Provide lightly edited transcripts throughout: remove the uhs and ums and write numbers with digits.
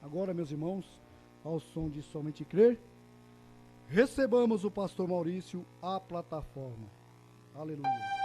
Agora, meus irmãos, ao som de Somente Crer, recebamos o pastor Maurício à plataforma. Aleluia.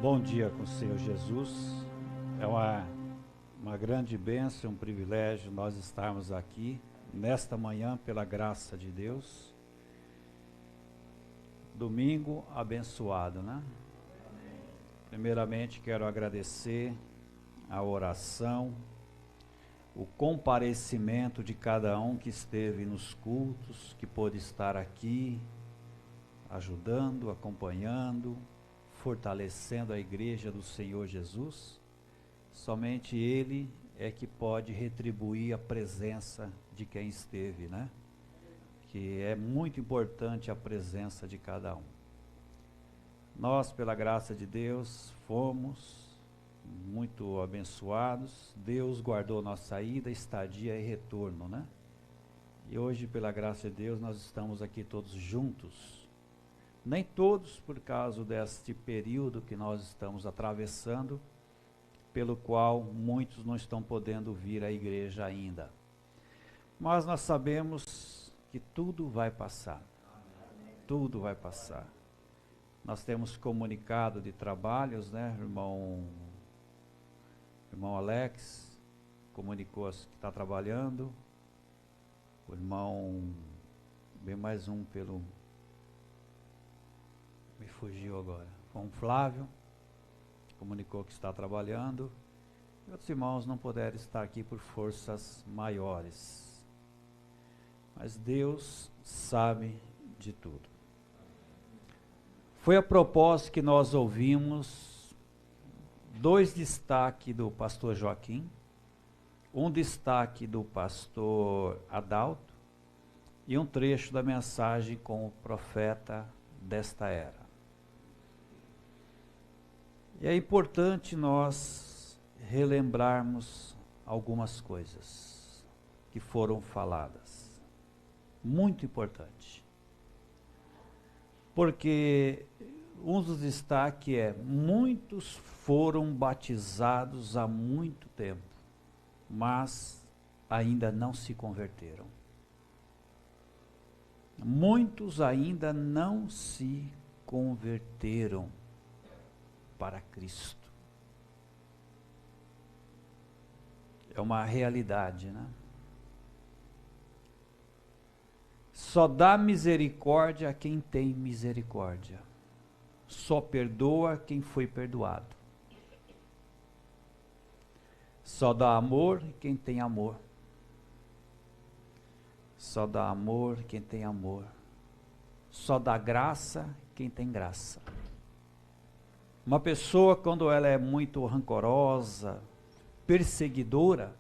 Bom dia com o Senhor Jesus. É uma grande bênção, um privilégio nós estarmos aqui nesta manhã pela graça de Deus. Domingo abençoado, né? Primeiramente quero agradecer a oração, o comparecimento de cada um que esteve nos cultos, que pôde estar aqui ajudando, acompanhando, fortalecendo a igreja do Senhor Jesus. Somente Ele é que pode retribuir a presença de quem esteve, né? Que é muito importante a presença de cada um. Nós, pela graça de Deus, fomos muito abençoados. Deus guardou nossa ida, estadia e retorno, né? E hoje, pela graça de Deus, nós estamos aqui todos juntos. Nem todos por causa deste período que nós estamos atravessando, pelo qual muitos não estão podendo vir à igreja ainda. Mas nós sabemos que tudo vai passar. Tudo vai passar. Nós temos comunicado de trabalhos, né? Irmão Alex comunicou que está trabalhando. O irmão, bem mais um pelo... Me fugiu agora. Com o Flávio, comunicou que está trabalhando. E outros irmãos não puderam estar aqui por forças maiores. Mas Deus sabe de tudo. Foi a propósito que nós ouvimos 2 destaques do pastor Joaquim, um destaque do pastor Adalto e um trecho da mensagem com o profeta desta era. E é importante nós relembrarmos algumas coisas que foram faladas. Muito importante. Porque um dos destaques é: muitos foram batizados há muito tempo, mas ainda não se converteram. Muitos ainda não se converteram para Cristo. É uma realidade, né? Só dá misericórdia a quem tem misericórdia. Só perdoa quem foi perdoado. Só dá amor quem tem amor. Só dá amor quem tem amor. Só dá graça quem tem graça. Uma pessoa, quando ela é muito rancorosa, perseguidora,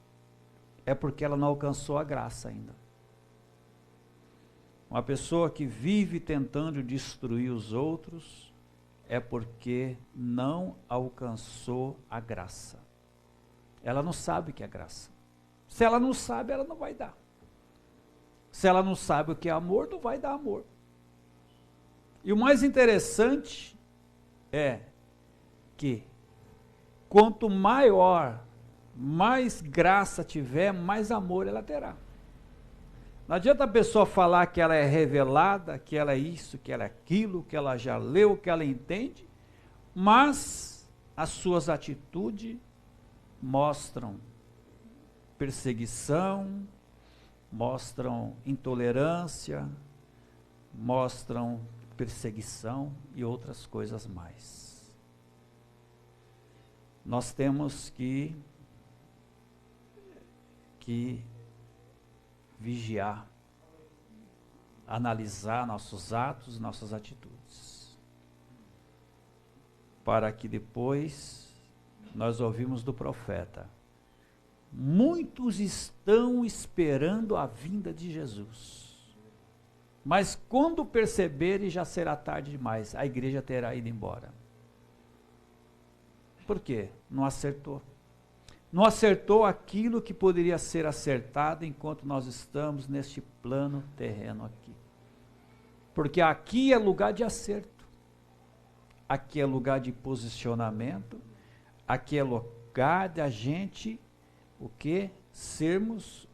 é porque ela não alcançou a graça ainda. Uma pessoa que vive tentando destruir os outros, é porque não alcançou a graça. Ela não sabe o que é graça. Se ela não sabe, ela não vai dar. Se ela não sabe o que é amor, não vai dar amor. E o mais interessante é que quanto maior, mais graça tiver, mais amor ela terá. Não adianta a pessoa falar que ela é revelada, que ela é isso, que ela é aquilo, que ela já leu, que ela entende, mas as suas atitudes mostram perseguição, mostram intolerância, mostram perseguição e outras coisas mais. Nós temos que vigiar, analisar nossos atos, nossas atitudes, para que depois nós ouvimos do profeta: muitos estão esperando a vinda de Jesus, mas quando perceberem já será tarde demais, a igreja terá ido embora. Por quê? Não acertou. Não acertou aquilo que poderia ser acertado enquanto nós estamos neste plano terreno aqui. Porque aqui é lugar de acerto, aqui é lugar de posicionamento, aqui é lugar da gente, o que? Sermos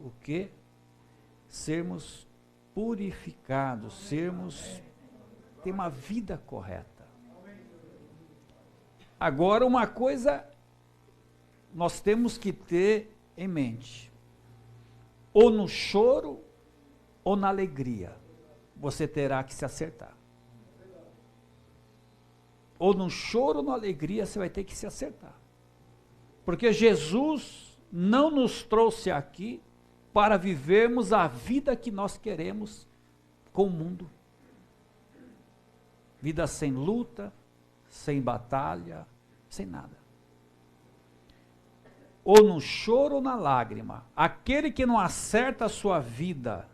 purificados, ter uma vida correta. Agora, uma coisa nós temos que ter em mente: ou no choro ou na alegria, você terá que se acertar. Ou no choro ou na alegria, você vai ter que se acertar. Porque Jesus não nos trouxe aqui para vivermos a vida que nós queremos com o mundo. Vida sem luta, sem batalha, sem nada. Ou no choro ou na lágrima. Aquele que não acerta a sua vida,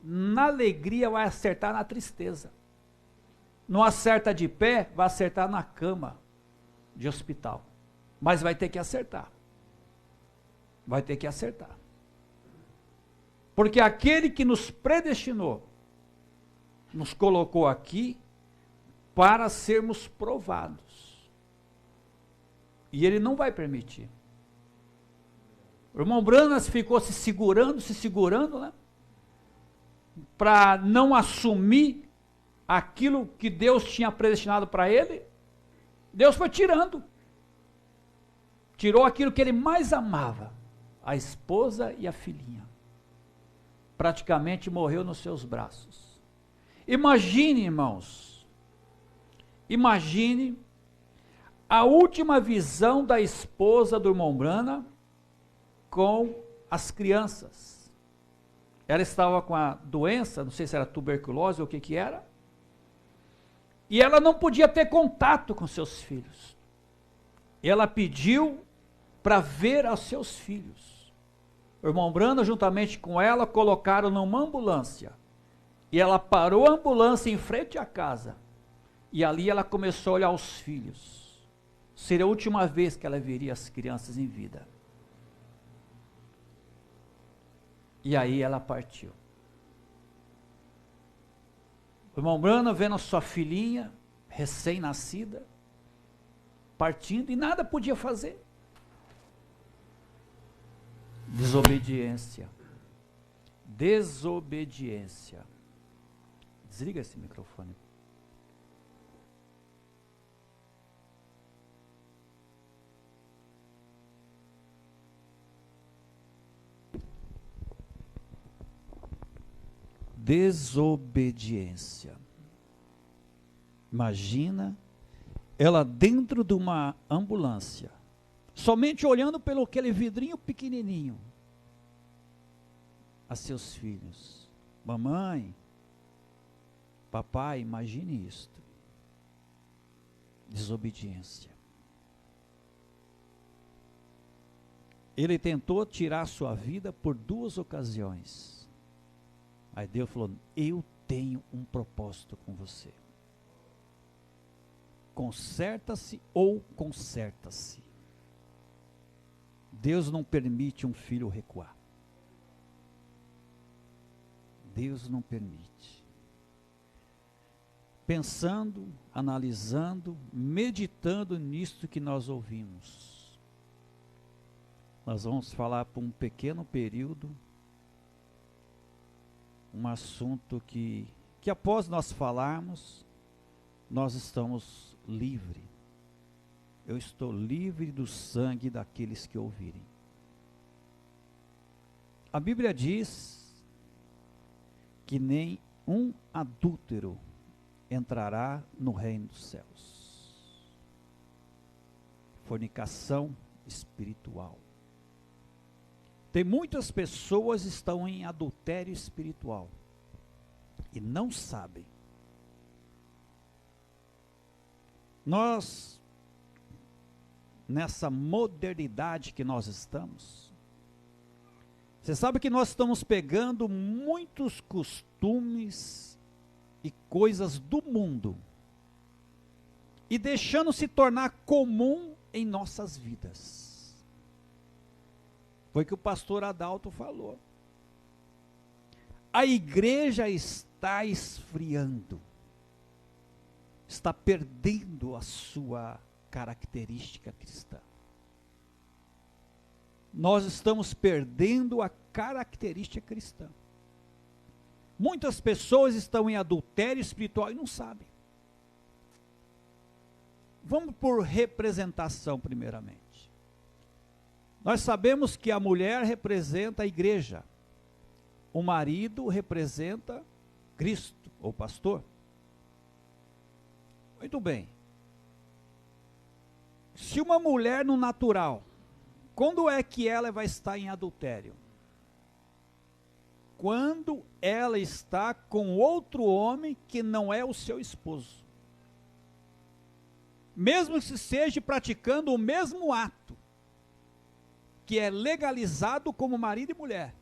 na alegria vai acertar na tristeza. Não acerta de pé, vai acertar na cama de hospital. Mas vai ter que acertar. Porque aquele que nos predestinou, nos colocou aqui para sermos provados. E ele não vai permitir. O irmão Branas ficou se segurando, né? Para não assumir aquilo que Deus tinha predestinado para ele. Deus foi tirando. Tirou aquilo que ele mais amava, a esposa e a filhinha. Praticamente morreu nos seus braços. Imagine, irmãos, a última visão da esposa do irmão Brana com as crianças. Ela estava com a doença, não sei se era tuberculose ou o que era, e ela não podia ter contato com seus filhos. Ela pediu para ver aos seus filhos. O irmão Brana, juntamente com ela, colocaram numa ambulância, e ela parou a ambulância em frente à casa, e ali ela começou a olhar os filhos. Seria a última vez que ela veria as crianças em vida. E aí ela partiu. O irmão Brana vendo a sua filhinha, recém-nascida, partindo, e nada podia fazer. Desobediência. Desliga esse microfone. Desobediência. Imagina ela dentro de uma ambulância, somente olhando pelo aquele vidrinho pequenininho, a seus filhos. Mamãe, papai, imagine isto. Desobediência. Ele tentou tirar sua vida por 2 ocasiões. Aí Deus falou: eu tenho um propósito com você. Conserta-se ou conserta-se. Deus não permite um filho recuar. Deus não permite. Pensando, analisando, meditando nisto que nós ouvimos. Nós vamos falar por um pequeno período, um assunto que após nós falarmos, nós estamos livres. Eu estou livre do sangue daqueles que ouvirem. A Bíblia diz que nem um adúltero entrará no reino dos céus. Fornicação espiritual. Tem muitas pessoas que estão em adultério espiritual e não sabem. Nós, nessa modernidade que nós estamos, você sabe que nós estamos pegando muitos costumes e coisas do mundo e deixando se tornar comum em nossas vidas. Foi o que o pastor Adalto falou. A igreja está esfriando, está perdendo a sua característica cristã. Nós estamos perdendo a característica cristã. Muitas pessoas estão em adultério espiritual e não sabem. Vamos por representação primeiramente. Nós sabemos que a mulher representa a igreja. O marido representa Cristo, ou pastor. Muito bem. Se uma mulher no natural, quando é que ela vai estar em adultério? Quando ela está com outro homem que não é o seu esposo. Mesmo que seja praticando o mesmo ato, que é legalizado como marido e mulher.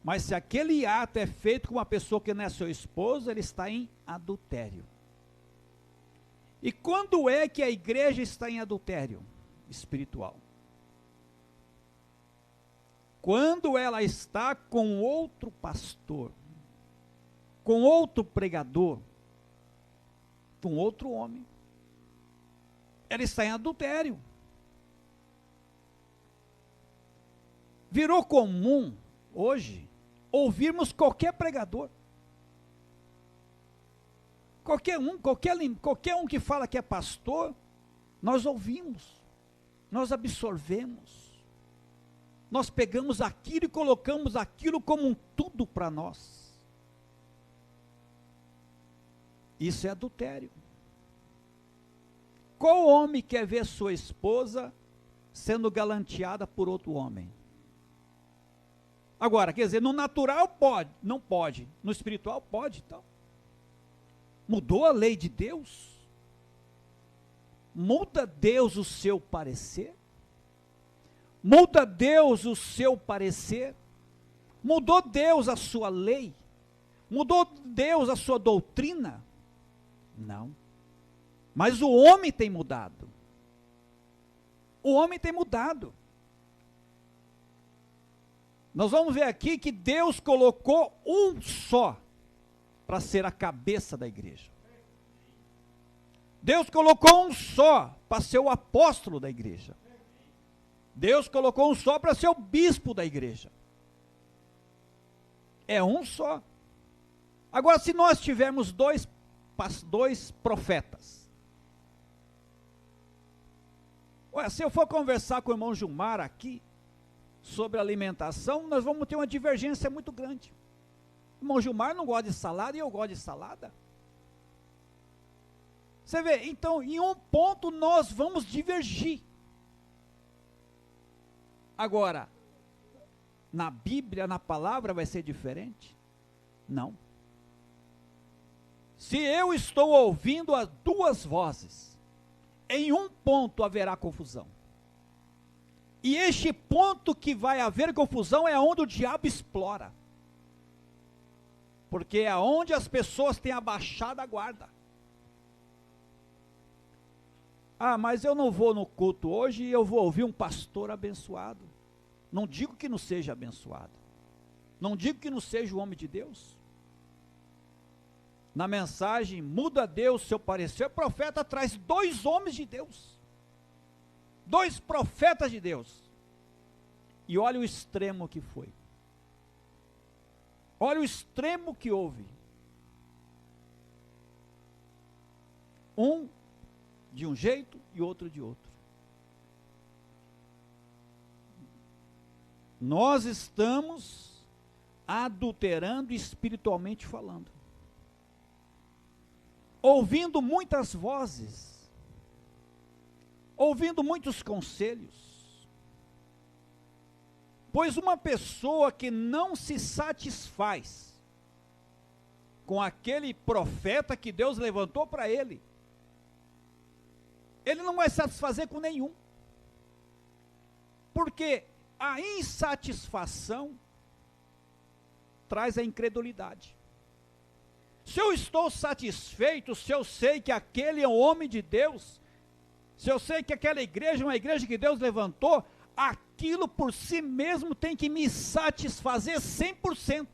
Mas se aquele ato é feito com uma pessoa que não é seu esposo, ele está em adultério. E quando é que a igreja está em adultério espiritual? Quando ela está com outro pastor, com outro pregador, com outro homem. Ela está em adultério. Virou comum, hoje, ouvirmos qualquer pregador. Qualquer um que fala que é pastor, nós ouvimos, nós absorvemos. Nós pegamos aquilo e colocamos aquilo como um tudo para nós. Isso é adultério. Qual homem quer ver sua esposa sendo galanteada por outro homem? Agora, quer dizer, no natural pode, não pode, no espiritual pode, então. Mudou a lei de Deus? Muda Deus o seu parecer? Muda Deus o seu parecer? Mudou Deus a sua lei? Mudou Deus a sua doutrina? Não. Mas o homem tem mudado. O homem tem mudado. Nós vamos ver aqui que Deus colocou um só para ser a cabeça da igreja. Deus colocou um só para ser o apóstolo da igreja. Deus colocou um só para ser o bispo da igreja. É um só. Agora, se nós tivermos dois profetas. Olha, se eu for conversar com o irmão Gilmar aqui, sobre alimentação, nós vamos ter uma divergência muito grande. O irmão Gilmar não gosta de salada e eu gosto de salada. Você vê, então, em um ponto nós vamos divergir. Agora, na Bíblia, na palavra, vai ser diferente? Não. Se eu estou ouvindo as duas vozes, em um ponto haverá confusão. E este ponto que vai haver confusão é onde o diabo explora. Porque é onde as pessoas têm abaixado a guarda. Ah, mas eu não vou no culto hoje e eu vou ouvir um pastor abençoado. Não digo que não seja abençoado. Não digo que não seja o homem de Deus. Na mensagem, muda Deus seu parecer, o profeta traz 2 homens de Deus. 2 profetas de Deus. E olha o extremo que foi. Olha o extremo que houve. Um de um jeito e outro de outro. Nós estamos adulterando espiritualmente falando. Ouvindo muitas vozes. Ouvindo muitos conselhos. Pois uma pessoa que não se satisfaz com aquele profeta que Deus levantou para ele, ele não vai satisfazer com nenhum. Porque a insatisfação traz a incredulidade. Se eu estou satisfeito, se eu sei que aquele é um homem de Deus, se eu sei que aquela igreja é uma igreja que Deus levantou, aquilo por si mesmo tem que me satisfazer 100%.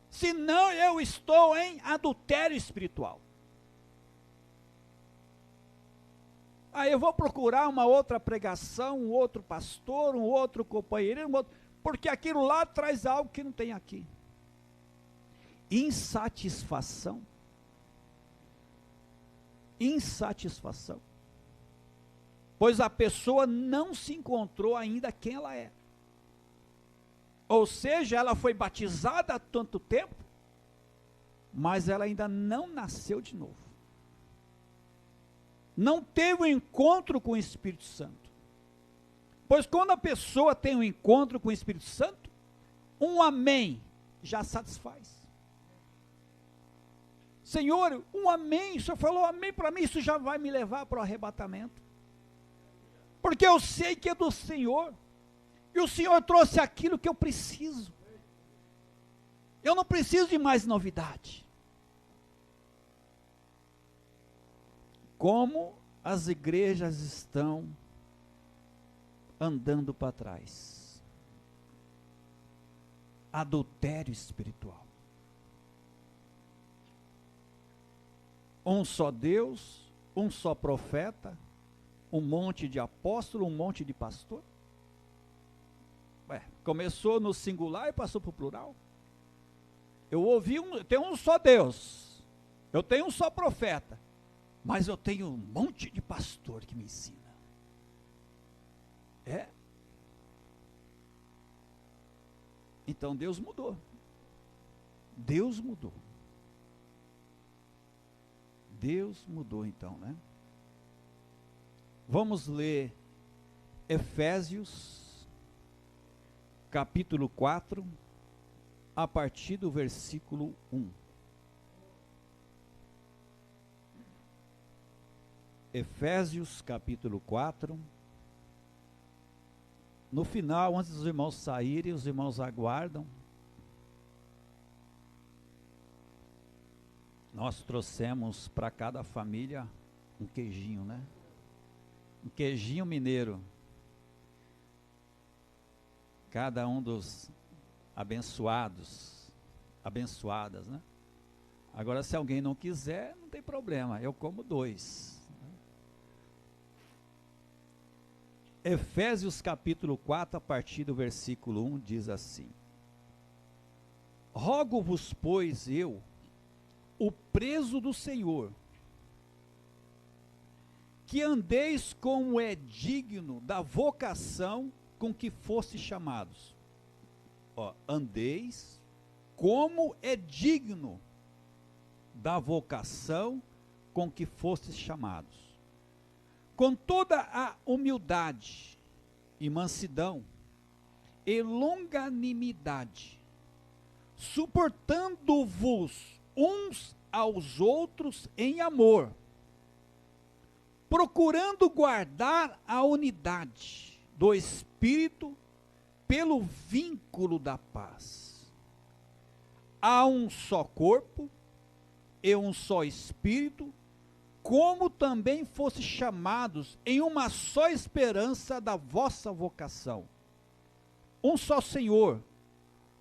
Senão eu estou em adultério espiritual. Aí eu vou procurar uma outra pregação, um outro pastor, um outro companheiro, porque aquilo lá traz algo que não tem aqui. Insatisfação. Insatisfação. Pois a pessoa não se encontrou ainda quem ela é. Ou seja, ela foi batizada há tanto tempo, mas ela ainda não nasceu de novo. Não teve um encontro com o Espírito Santo. Pois quando a pessoa tem um encontro com o Espírito Santo, um amém já satisfaz. Senhor, um amém, o Senhor falou amém para mim, isso já vai me levar para o arrebatamento. Porque eu sei que é do Senhor. E o Senhor trouxe aquilo que eu preciso. Eu não preciso de mais novidade. Como as igrejas estão andando para trás. Adultério espiritual. Um só Deus, um só profeta, um monte de apóstolo, um monte de pastor. Começou no singular e passou para o plural. Eu ouvi, tem um só Deus, eu tenho um só profeta, mas eu tenho um monte de pastor que me ensina. Então Deus mudou. Deus mudou. Deus mudou então, né? Vamos ler Efésios, capítulo 4, a partir do versículo 1. Efésios, capítulo 4. No final, antes dos irmãos saírem, os irmãos aguardam. Nós trouxemos para cada família um queijinho, né? Um queijinho mineiro. Cada um dos abençoados, abençoadas, né? Agora, se alguém não quiser, não tem problema, eu como 2. Efésios capítulo 4, a partir do versículo 1, diz assim: Rogo-vos, pois, eu, o preso do Senhor, que andeis como é digno da vocação com que foste chamados. Andeis como é digno da vocação com que fostes chamados, com toda a humildade e mansidão e longanimidade, suportando-vos uns aos outros em amor, procurando guardar a unidade do Espírito pelo vínculo da paz. Há um só corpo e um só Espírito, como também fosse chamados em uma só esperança da vossa vocação. Um só Senhor,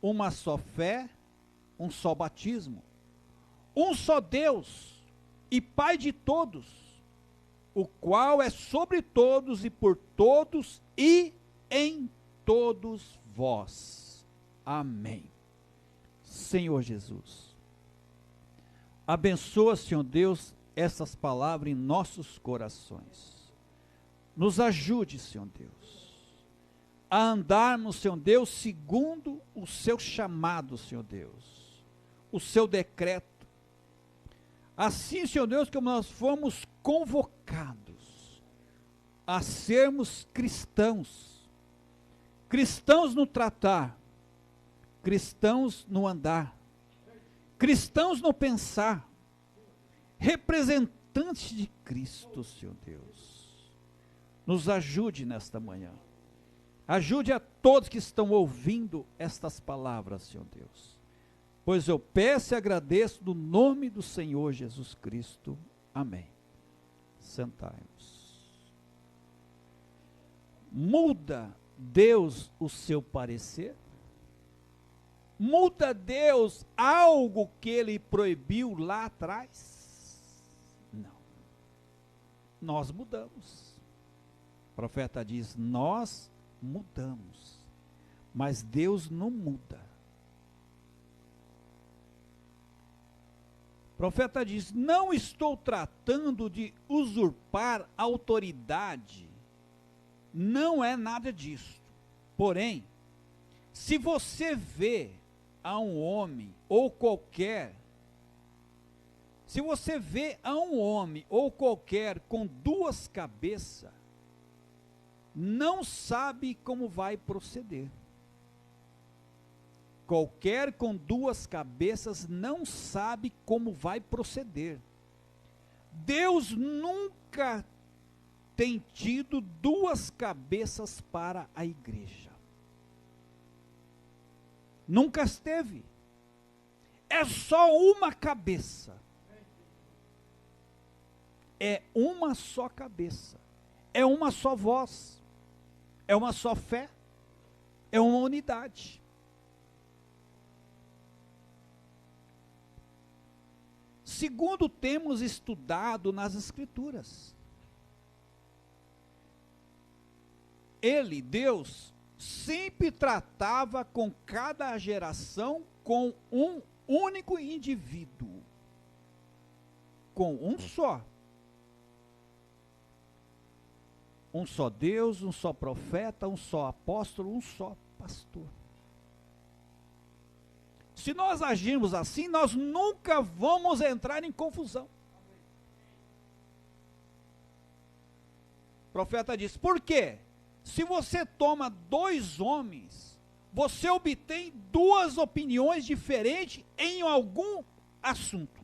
uma só fé, um só batismo, um só Deus e Pai de todos, o qual é sobre todos e por todos e em todos vós. Amém. Senhor Jesus, abençoa, Senhor Deus, essas palavras em nossos corações. Nos ajude, Senhor Deus, a andarmos, Senhor Deus, segundo o seu chamado, Senhor Deus, o seu decreto. Assim, Senhor Deus, como nós fomos convocados a sermos cristãos, cristãos no tratar, cristãos no andar, cristãos no pensar, representantes de Cristo, Senhor Deus. Nos ajude nesta manhã. Ajude a todos que estão ouvindo estas palavras, Senhor Deus. Pois eu peço e agradeço no nome do Senhor Jesus Cristo. Amém. Sentai-nos. Muda Deus o seu parecer? Muda Deus algo que ele proibiu lá atrás? Não. Nós mudamos. O profeta diz, nós mudamos. Mas Deus não muda. O profeta diz, não estou tratando de usurpar autoridade. Não é nada disso. Porém, se você vê a um homem ou qualquer, se você vê a um homem ou qualquer com duas cabeças, não sabe como vai proceder. Qualquer com duas cabeças não sabe como vai proceder. Deus nunca tem tido duas cabeças para a igreja. Nunca esteve. É só uma cabeça. É uma só cabeça. É uma só voz. É uma só fé. É uma unidade. Segundo temos estudado nas Escrituras, ele, Deus, sempre tratava com cada geração com um único indivíduo, com um só Deus, um só profeta, um só apóstolo, um só pastor. Se nós agirmos assim, nós nunca vamos entrar em confusão. O profeta diz, por quê? Se você toma dois homens, você obtém duas opiniões diferentes em algum assunto.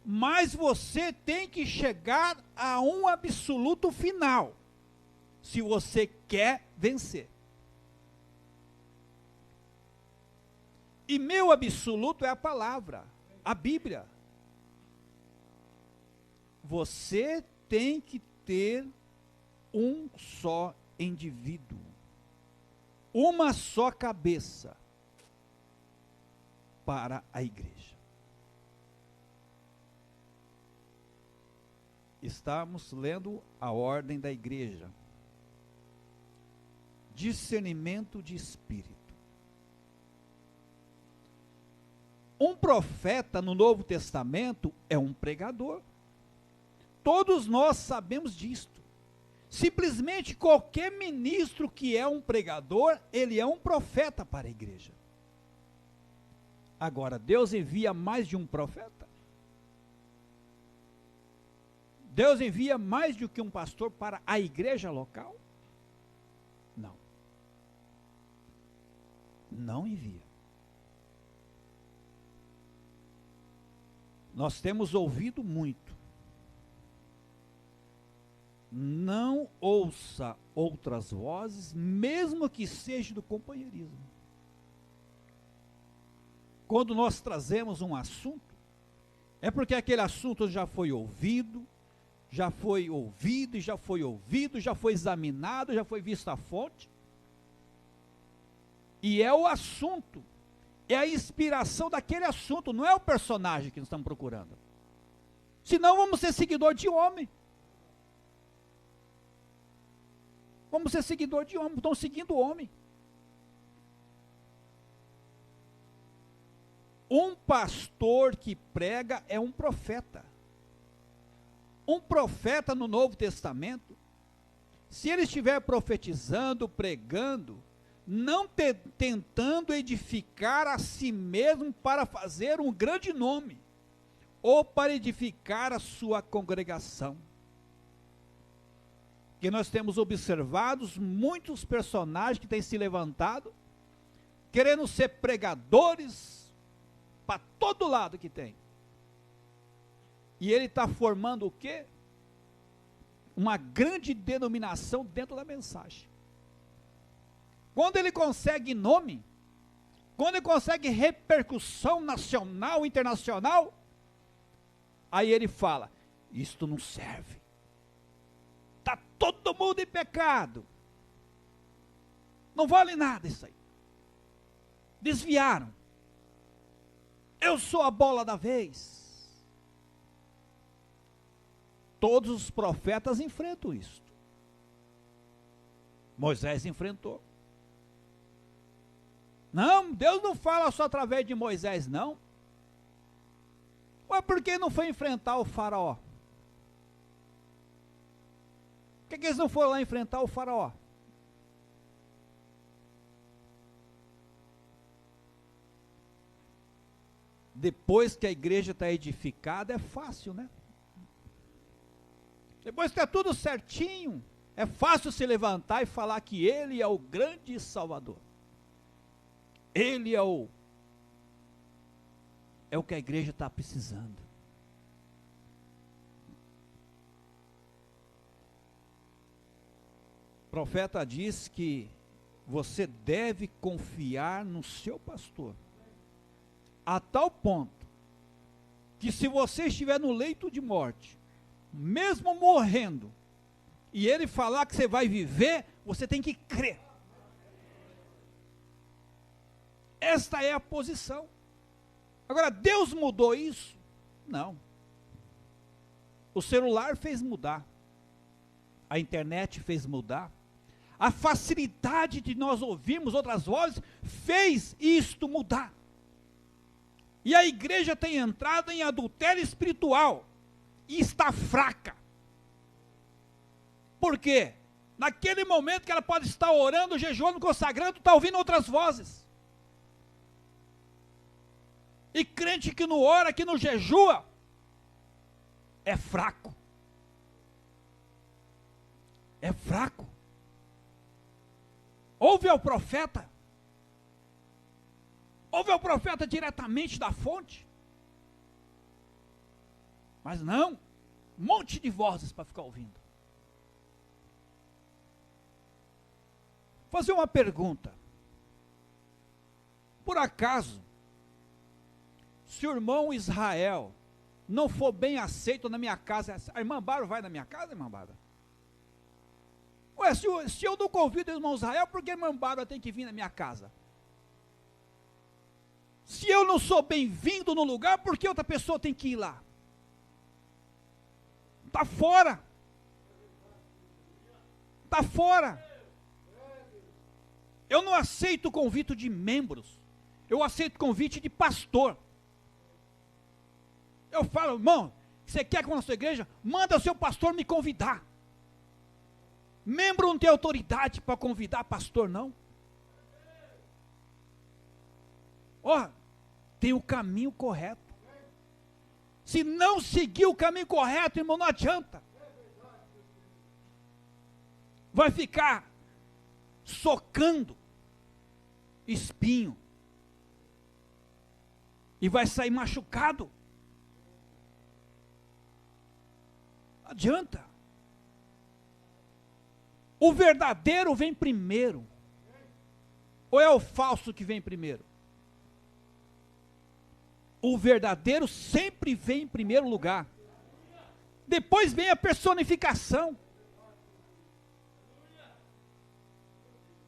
Mas você tem que chegar a um absoluto final, se você quer vencer. E meu absoluto é a palavra, a Bíblia. Você tem que ter um só indivíduo, uma só cabeça para a igreja. Estamos lendo a ordem da igreja. Discernimento de espírito. Um profeta no Novo Testamento é um pregador. Todos nós sabemos disto. Simplesmente qualquer ministro que é um pregador, ele é um profeta para a igreja. Agora, Deus envia mais de um profeta? Deus envia mais do que um pastor para a igreja local? Não. Não envia. Nós temos ouvido muito. Não ouça outras vozes, mesmo que seja do companheirismo. Quando nós trazemos um assunto, é porque aquele assunto já foi ouvido, já foi examinado, já foi visto a fonte. E é o assunto, é a inspiração daquele assunto, não é o personagem que nós estamos procurando. Senão vamos ser seguidor de homem. Vamos ser seguidor de homem, estão seguindo o homem. Um pastor que prega é um profeta. Um profeta no Novo Testamento, se ele estiver profetizando, pregando, não tentando edificar a si mesmo para fazer um grande nome, ou para edificar a sua congregação. Que nós temos observado muitos personagens que têm se levantado, querendo ser pregadores, para todo lado que tem. E ele está formando o quê? Uma grande denominação dentro da mensagem. Quando ele consegue nome, quando ele consegue repercussão nacional, internacional, aí ele fala, isto não serve. Está todo mundo em pecado. Não vale nada isso aí. Desviaram. Eu sou a bola da vez. Todos os profetas enfrentam isso. Moisés enfrentou. Não, Deus não fala só através de Moisés, não. Ué, por que não foi enfrentar o faraó? Por que eles não foram lá enfrentar o faraó? Depois que a igreja está edificada, é fácil, né? Depois que está tudo certinho, é fácil se levantar e falar que Ele é o grande Salvador. Ele é o que a igreja está precisando. O profeta diz que você deve confiar no seu pastor, a tal ponto que se você estiver no leito de morte, mesmo morrendo, e ele falar que você vai viver, você tem que crer. Esta é a posição. Agora, Deus mudou isso? Não. O celular fez mudar. A internet fez mudar. A facilidade de nós ouvirmos outras vozes fez isto mudar. E a igreja tem entrado em adultério espiritual. E está fraca. Por quê? Naquele momento que ela pode estar orando, jejuando, consagrando, está ouvindo outras vozes. E crente que não ora, que não jejua, é fraco. É fraco. Ouve ao profeta. Ouve ao profeta diretamente da fonte. Mas não, um monte de vozes para ficar ouvindo. Vou fazer uma pergunta. Por acaso, se o irmão Israel não for bem aceito na minha casa, a irmã Bárbara vai na minha casa, irmã Bárbara? Ué, se eu não convido o irmão Israel, por que a irmã Bárbara tem que vir na minha casa? Se eu não sou bem-vindo no lugar, por que outra pessoa tem que ir lá? Está fora. Está fora. Eu não aceito o convite de membros. Eu aceito o convite de pastor. Eu falo, irmão, você quer que na sua igreja? Manda o seu pastor me convidar. Membro não tem autoridade para convidar pastor, não. Ó, tem o caminho correto. Se não seguir o caminho correto, irmão, não adianta. Vai ficar socando espinho. E vai sair machucado. Não adianta. O verdadeiro vem primeiro. Ou é o falso que vem primeiro? O verdadeiro sempre vem em primeiro lugar. Depois vem a personificação.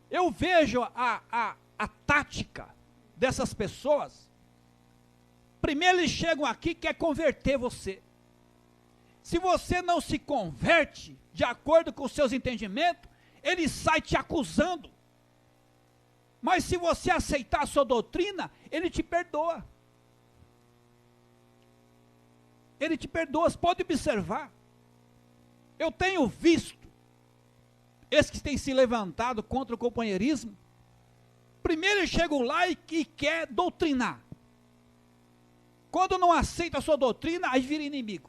Eu vejo a tática dessas pessoas. Primeiro eles chegam aqui e querem converter você. Se você não se converte de acordo com os seus entendimentos, ele sai te acusando. Mas se você aceitar a sua doutrina, ele te perdoa. Ele te perdoa, você pode observar. Eu tenho visto esses que têm se levantado contra o companheirismo. Primeiro eles chegam lá e quer doutrinar. Quando não aceita a sua doutrina, aí vira inimigo.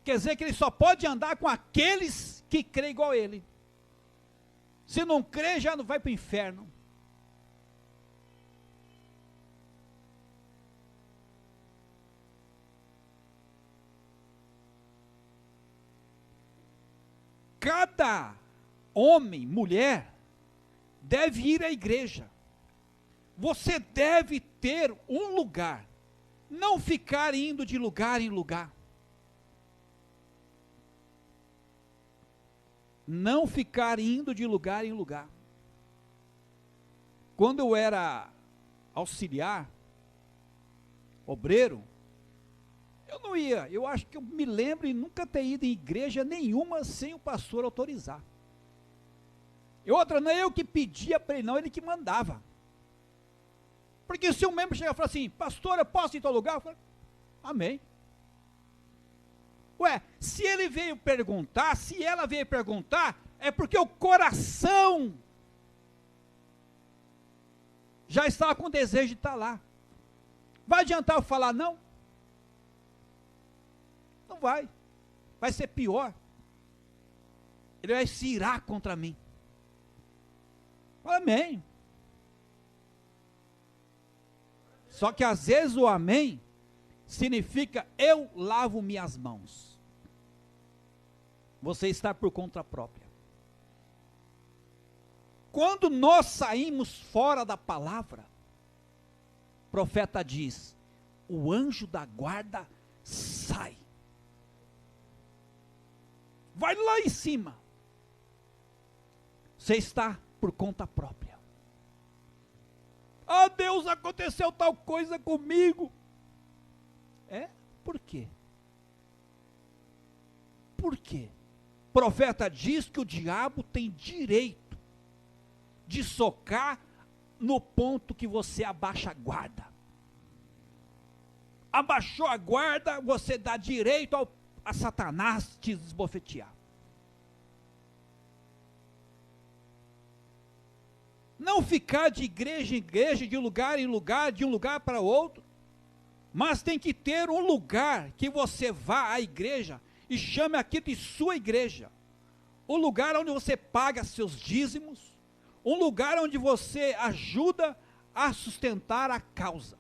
Quer dizer que ele só pode andar com aqueles que creem igual a ele. Se não crê, já não vai para o inferno. Cada homem, mulher, deve ir à igreja. Você deve ter um lugar. Não ficar indo de lugar em lugar. Não ficar indo de lugar em lugar. Quando eu era auxiliar, obreiro, eu não ia, eu acho que eu me lembro de nunca ter ido em igreja nenhuma sem o pastor autorizar. E outra, não é eu que pedia para ele, não, ele que mandava. Porque se um membro chegar e falar assim, pastor, eu posso ir em tal lugar? Eu falo, amém. Ué, se ele veio perguntar, se ela veio perguntar, é porque o coração já estava com desejo de estar lá. Vai adiantar eu falar não? Não vai. Vai ser pior. Ele vai se irar contra mim. Amém. Só que às vezes o amém significa eu lavo minhas mãos. Você está por conta própria. Quando nós saímos fora da palavra, o profeta diz, o anjo da guarda sai. Vai lá em cima. Você está por conta própria. Ah, Deus, aconteceu tal coisa comigo. É? Por quê? Por quê? O profeta diz que o diabo tem direito de socar no ponto que você abaixa a guarda. Abaixou a guarda, você dá direito a Satanás te esbofetear. Não ficar de igreja em igreja, de lugar em lugar, de um lugar para outro, mas tem que ter um lugar que você vá à igreja e chame aquilo de sua igreja. Um lugar onde você paga seus dízimos, um lugar onde você ajuda a sustentar a causa.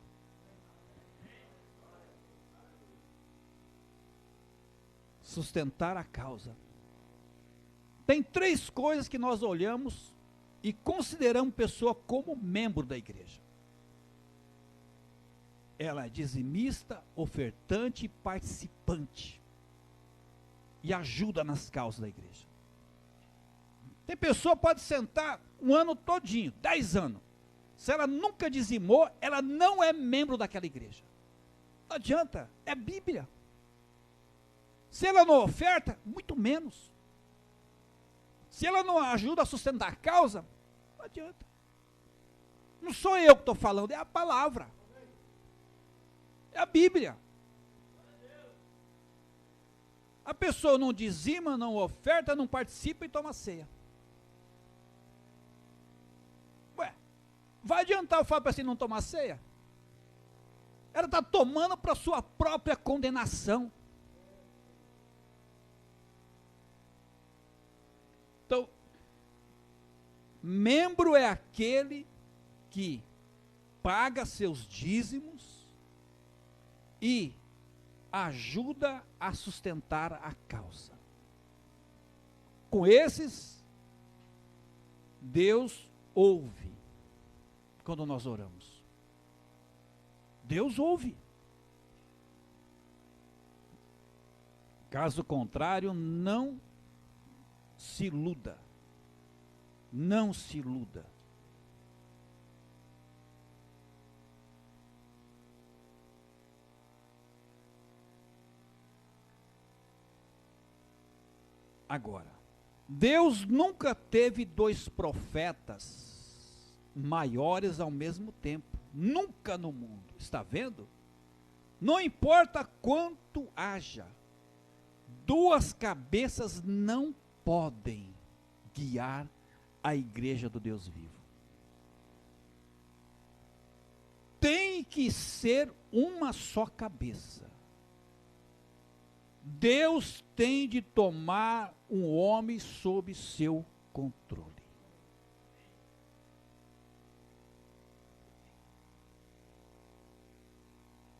Sustentar a causa. Tem 3 coisas que nós olhamos e consideramos pessoa como membro da igreja. Ela é dizimista, ofertante e participante. E ajuda nas causas da igreja. Tem pessoa que pode sentar um ano todinho, 10 anos. Se ela nunca dizimou, ela não é membro daquela igreja. Não adianta, é Bíblia. Se ela não oferta, muito menos. Se ela não ajuda a sustentar a causa, não adianta. Não sou eu que estou falando, é a palavra. É a Bíblia. A pessoa não dizima, não oferta, não participa e toma ceia. Ué, vai adiantar eu falar para você não tomar ceia? Ela está tomando para sua própria condenação. Então, membro é aquele que paga seus dízimos e ajuda a sustentar a causa. Com esses, Deus ouve quando nós oramos. Deus ouve. Caso contrário, não se iluda. Não se iluda. Agora, Deus nunca teve dois profetas maiores ao mesmo tempo. Nunca no mundo. Está vendo? Não importa quanto haja, duas cabeças não podem guiar a igreja do Deus vivo. Tem que ser uma só cabeça. Deus tem de tomar um homem sob seu controle.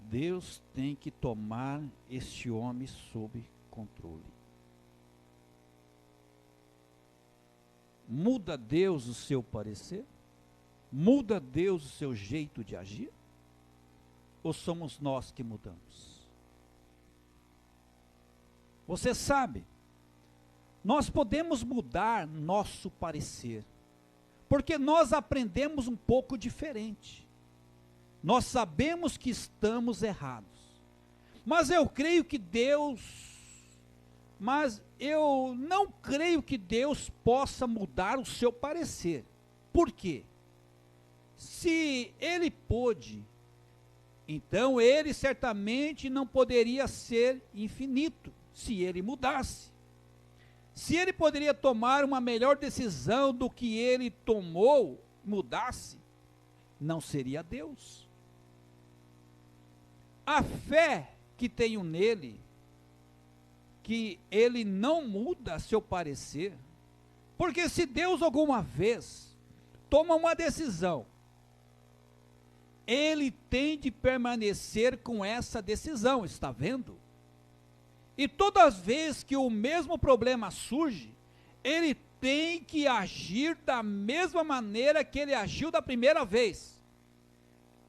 Deus tem que tomar este homem sob controle. Muda Deus o seu parecer? Muda Deus o seu jeito de agir? Ou somos nós que mudamos? Você sabe, nós podemos mudar nosso parecer, porque nós aprendemos um pouco diferente. Nós sabemos que estamos errados. Mas eu não creio que Deus possa mudar o seu parecer. Por quê? Se ele pôde, então ele certamente não poderia ser infinito, se ele mudasse. Se ele poderia tomar uma melhor decisão do que ele tomou, mudasse, não seria Deus. A fé que tenho nele, que ele não muda seu parecer, porque se Deus alguma vez toma uma decisão, ele tem de permanecer com essa decisão, está vendo? E todas as vezes que o mesmo problema surge, ele tem que agir da mesma maneira que ele agiu da primeira vez.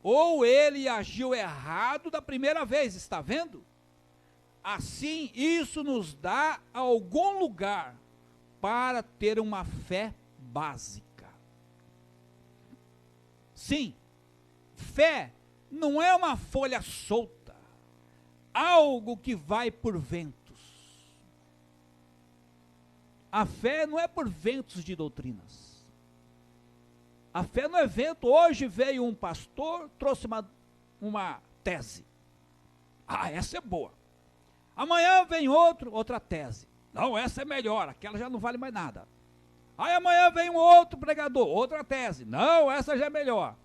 Ou ele agiu errado da primeira vez, está vendo? Assim, isso nos dá algum lugar para ter uma fé básica. Sim, fé não é uma folha solta, algo que vai por ventos. A fé não é por ventos de doutrinas. A fé não é vento. Hoje veio um pastor, trouxe uma tese. Ah, essa é boa. Amanhã vem outra tese. Não, essa é melhor, aquela já não vale mais nada. Aí amanhã vem um outro pregador, outra tese. Não, essa já é melhor.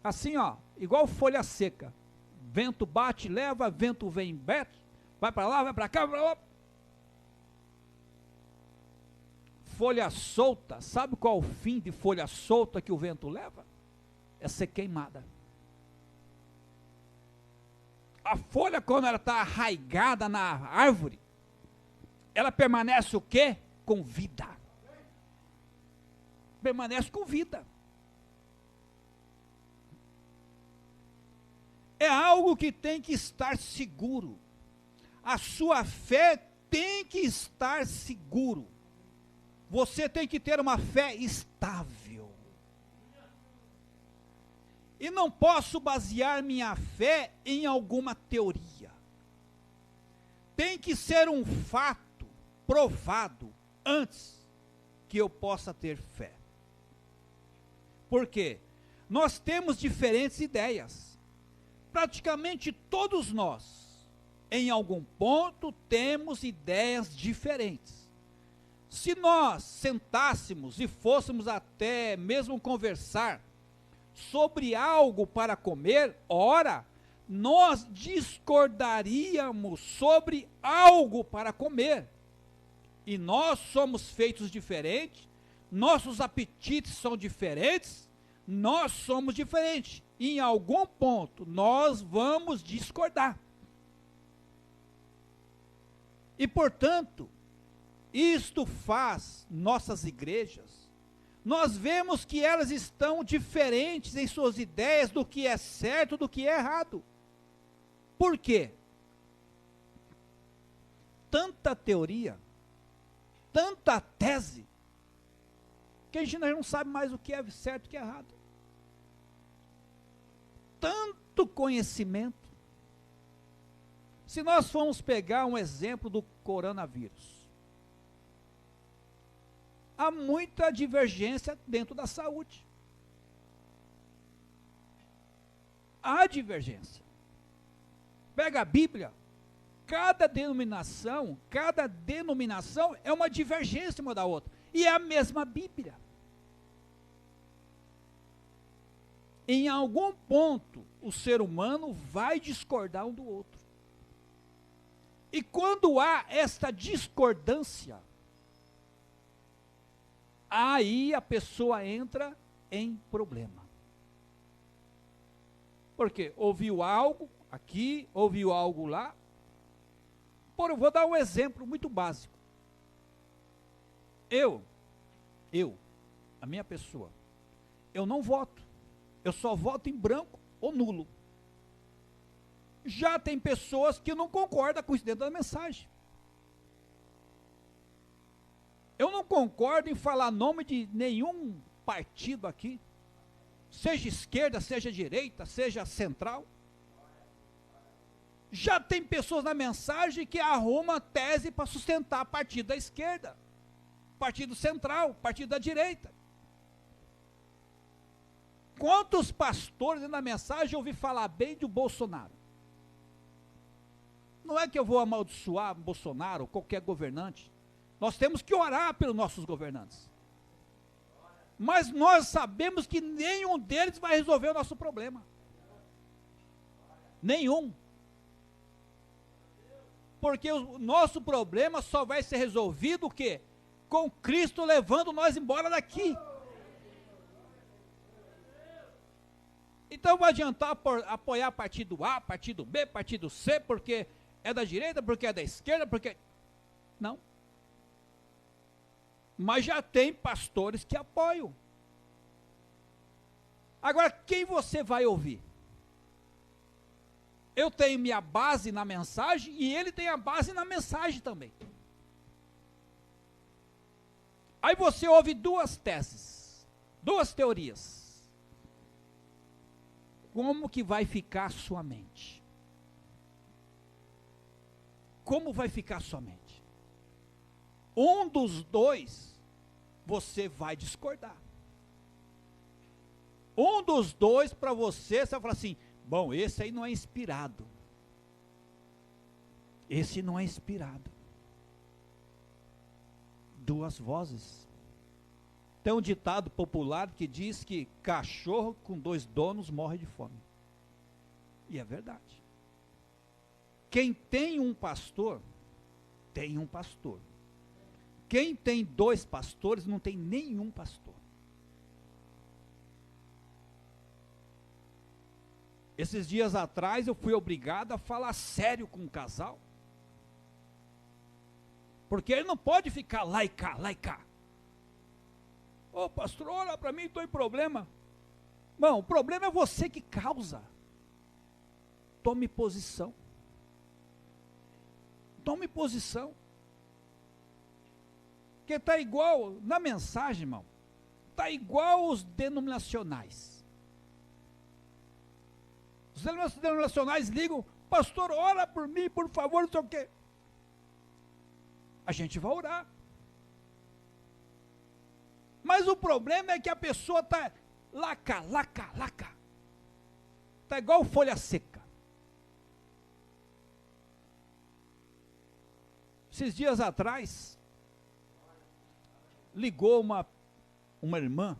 Assim, ó, igual folha seca. Vento bate, leva, vento vem, vai para lá, vai para cá, vai para lá. Folha solta, sabe qual é o fim de folha solta que o vento leva? É ser queimada. A folha, quando ela está arraigada na árvore, ela permanece o quê? Com vida. Permanece com vida. É algo que tem que estar seguro. A sua fé tem que estar seguro. Você tem que ter uma fé estável. E não posso basear minha fé em alguma teoria. Tem que ser um fato provado antes que eu possa ter fé. Por quê? Nós temos diferentes ideias. Praticamente todos nós, em algum ponto, temos ideias diferentes. Se nós sentássemos e fôssemos até mesmo conversar sobre algo para comer, ora, nós discordaríamos sobre algo para comer. E nós somos feitos diferentes, nossos apetites são diferentes, nós somos diferentes. Em algum ponto, nós vamos discordar. E, portanto, isto faz nossas igrejas, nós vemos que elas estão diferentes em suas ideias do que é certo, do que é errado. Por quê? Tanta teoria, tanta tese, que a gente não sabe mais o que é certo e o que é errado. Tanto conhecimento. Se nós formos pegar um exemplo do coronavírus, há muita divergência dentro da saúde. Há divergência. Pega a Bíblia, cada denominação é uma divergência uma da outra. E é a mesma Bíblia. Em algum ponto, o ser humano vai discordar um do outro. E quando há esta discordância, aí a pessoa entra em problema. Porque ouviu algo aqui, ouviu algo lá. Eu vou dar um exemplo muito básico. A minha pessoa, eu não voto. Eu só voto em branco ou nulo. Já tem pessoas que não concordam com isso dentro da mensagem. Eu não concordo em falar nome de nenhum partido aqui, seja esquerda, seja direita, seja central. Já tem pessoas na mensagem que arrumam tese para sustentar partido da esquerda, partido central, partido da direita. Quantos pastores na mensagem eu ouvi falar bem do Bolsonaro? Não é que eu vou amaldiçoar Bolsonaro ou qualquer governante. Nós temos que orar pelos nossos governantes. Mas nós sabemos que nenhum deles vai resolver o nosso problema. Nenhum. Porque o nosso problema só vai ser resolvido o quê? Com Cristo levando nós embora daqui. Então vai adiantar apoiar partido A, partido B, partido C, porque é da direita, porque é da esquerda, porque... Não. Mas já tem pastores que apoiam. Agora, quem você vai ouvir? Eu tenho minha base na mensagem e ele tem a base na mensagem também. Aí você ouve duas teses, duas teorias. Como que vai ficar a sua mente? Como vai ficar a sua mente? Um dos dois, você vai discordar. Um dos dois, para você vai falar assim, bom, esse aí não é inspirado. Esse não é inspirado. Duas vozes. Tem um ditado popular que diz que cachorro com dois donos morre de fome. E é verdade. Quem tem um pastor, tem um pastor. Quem tem dois pastores, não tem nenhum pastor. Esses dias atrás eu fui obrigado a falar sério com um casal. Porque ele não pode ficar lá e cá, lá e cá. Ô pastor, olha para mim, estou em problema. Bom, o problema é você que causa. Tome posição. Tome posição. Porque está igual, na mensagem, irmão, está igual os denominacionais. Os denominacionais ligam, pastor, ora por mim, por favor, não sei o quê. A gente vai orar. Mas o problema é que a pessoa está lá cá, lá cá, lá cá. Está igual folha seca. Esses dias atrás, ligou uma irmã,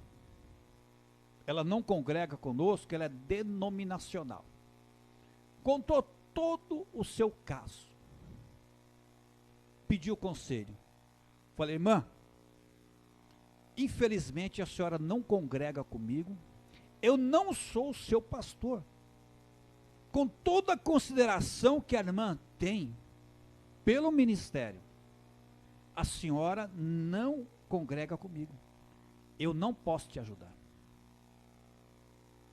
ela não congrega conosco, ela é denominacional. Contou todo o seu caso. Pediu conselho. Falei, irmã, infelizmente a senhora não congrega comigo, eu não sou o seu pastor. Com toda a consideração que a irmã tem pelo ministério, a senhora não congrega comigo. Eu não posso te ajudar.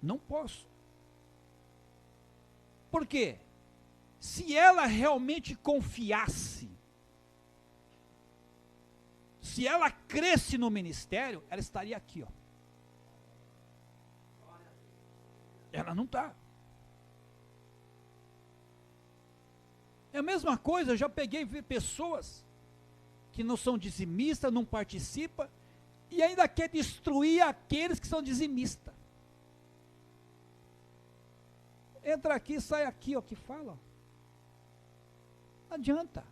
Não posso. Por quê? Se ela realmente confiasse, se ela cresce no ministério, ela estaria aqui, ó. Ela não está. É a mesma coisa, eu já peguei pessoas que não são dizimistas, não participam, e ainda quer destruir aqueles que são dizimistas. Entra aqui, sai aqui, ó, que fala. Não adianta.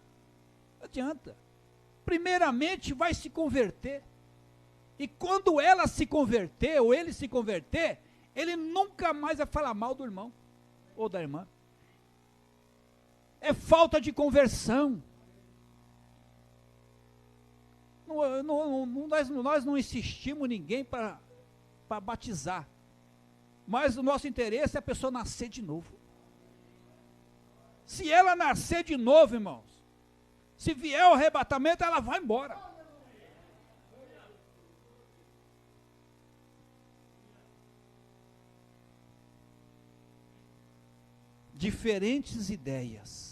Não adianta. Primeiramente vai se converter. E quando ela se converter, ou ele se converter, ele nunca mais vai falar mal do irmão ou da irmã. É falta de conversão. Nós não insistimos ninguém para batizar. Mas o nosso interesse é a pessoa nascer de novo. Se ela nascer de novo, irmãos, se vier o arrebatamento, ela vai embora. Diferentes ideias.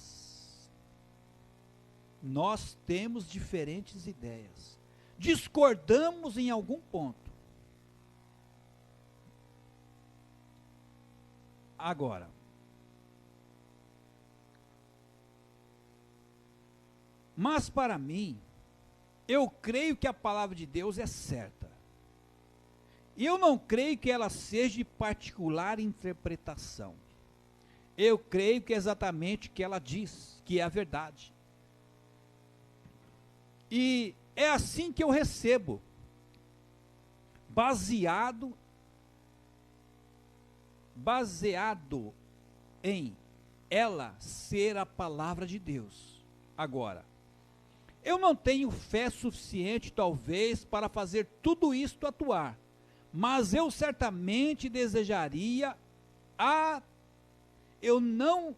Nós temos diferentes ideias. Discordamos em algum ponto. Agora, mas para mim, eu creio que a palavra de Deus é certa. E eu não creio que ela seja de particular interpretação. Eu creio que é exatamente o que ela diz, que é a verdade. E é assim que eu recebo, baseado em ela ser a palavra de Deus. Agora, eu não tenho fé suficiente, talvez, para fazer tudo isto atuar, mas eu certamente desejaria eu não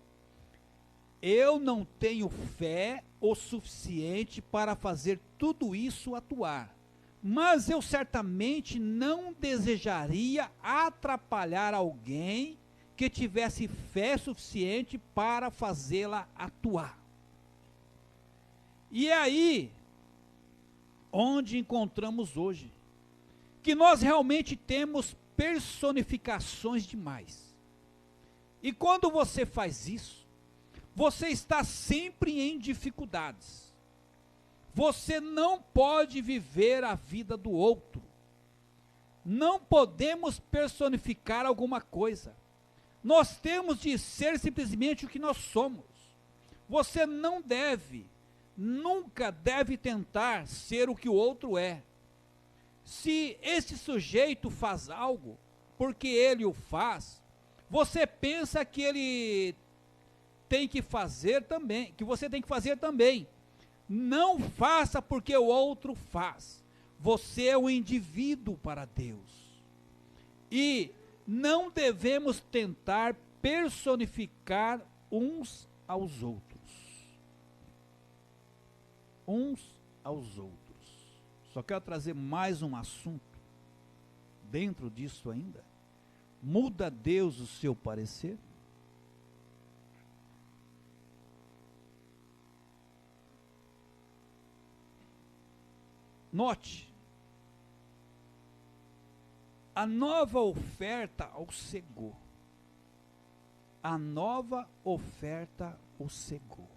tenho fé o suficiente para fazer tudo isso atuar, mas eu certamente não desejaria atrapalhar alguém que tivesse fé suficiente para fazê-la atuar. E é aí onde encontramos hoje que nós realmente temos personificações demais. E quando você faz isso, você está sempre em dificuldades. Você não pode viver a vida do outro. Não podemos personificar alguma coisa. Nós temos de ser simplesmente o que nós somos. Você não deve, nunca deve tentar ser o que o outro é. Se esse sujeito faz algo, porque ele o faz, você pensa que ele tem que fazer também, que você tem que fazer também. Não faça porque o outro faz. Você é um indivíduo para Deus. E não devemos tentar personificar uns aos outros. Uns aos outros. Só quero trazer mais um assunto dentro disso ainda. Muda Deus o seu parecer? Note, a nova oferta o cegou. A nova oferta o cegou.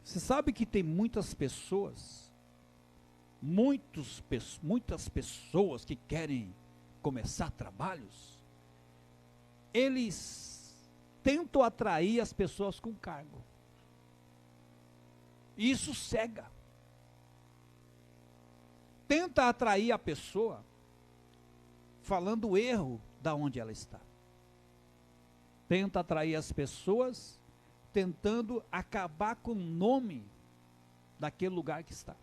Você sabe que tem muitas pessoas que querem começar trabalhos, eles tentam atrair as pessoas com cargo. E isso cega. Tenta atrair a pessoa falando o erro da onde ela está. Tenta atrair as pessoas tentando acabar com o nome daquele lugar que está.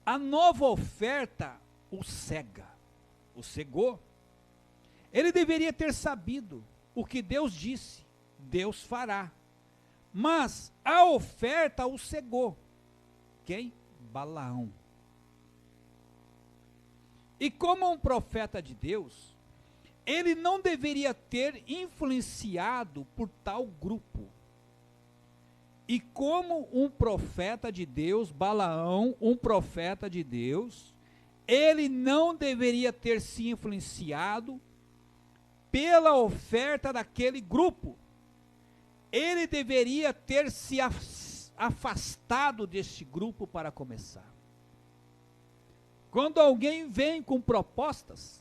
A nova oferta o cega, o cegou. Ele deveria ter sabido o que Deus disse, Deus fará. Mas a oferta o cegou. Quem? Balaão. E como um profeta de Deus, ele não deveria ter influenciado por tal grupo. E como um profeta de Deus, Balaão, um profeta de Deus, ele não deveria ter se influenciado pela oferta daquele grupo. ele deveria ter se afastado deste grupo para começar. Quando alguém vem com propostas,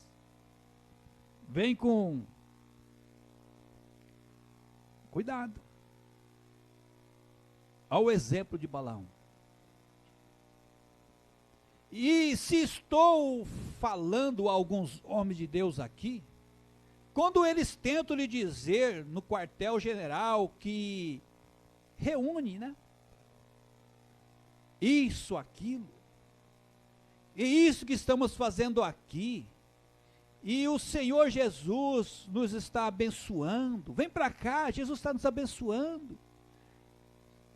vem com... Cuidado. Ao exemplo de Balaão. E se estou falando a alguns homens de Deus aqui, quando eles tentam lhe dizer no quartel-general que reúne, né? Isso, aquilo. E isso que estamos fazendo aqui. E o Senhor Jesus nos está abençoando. Vem para cá, Jesus está nos abençoando.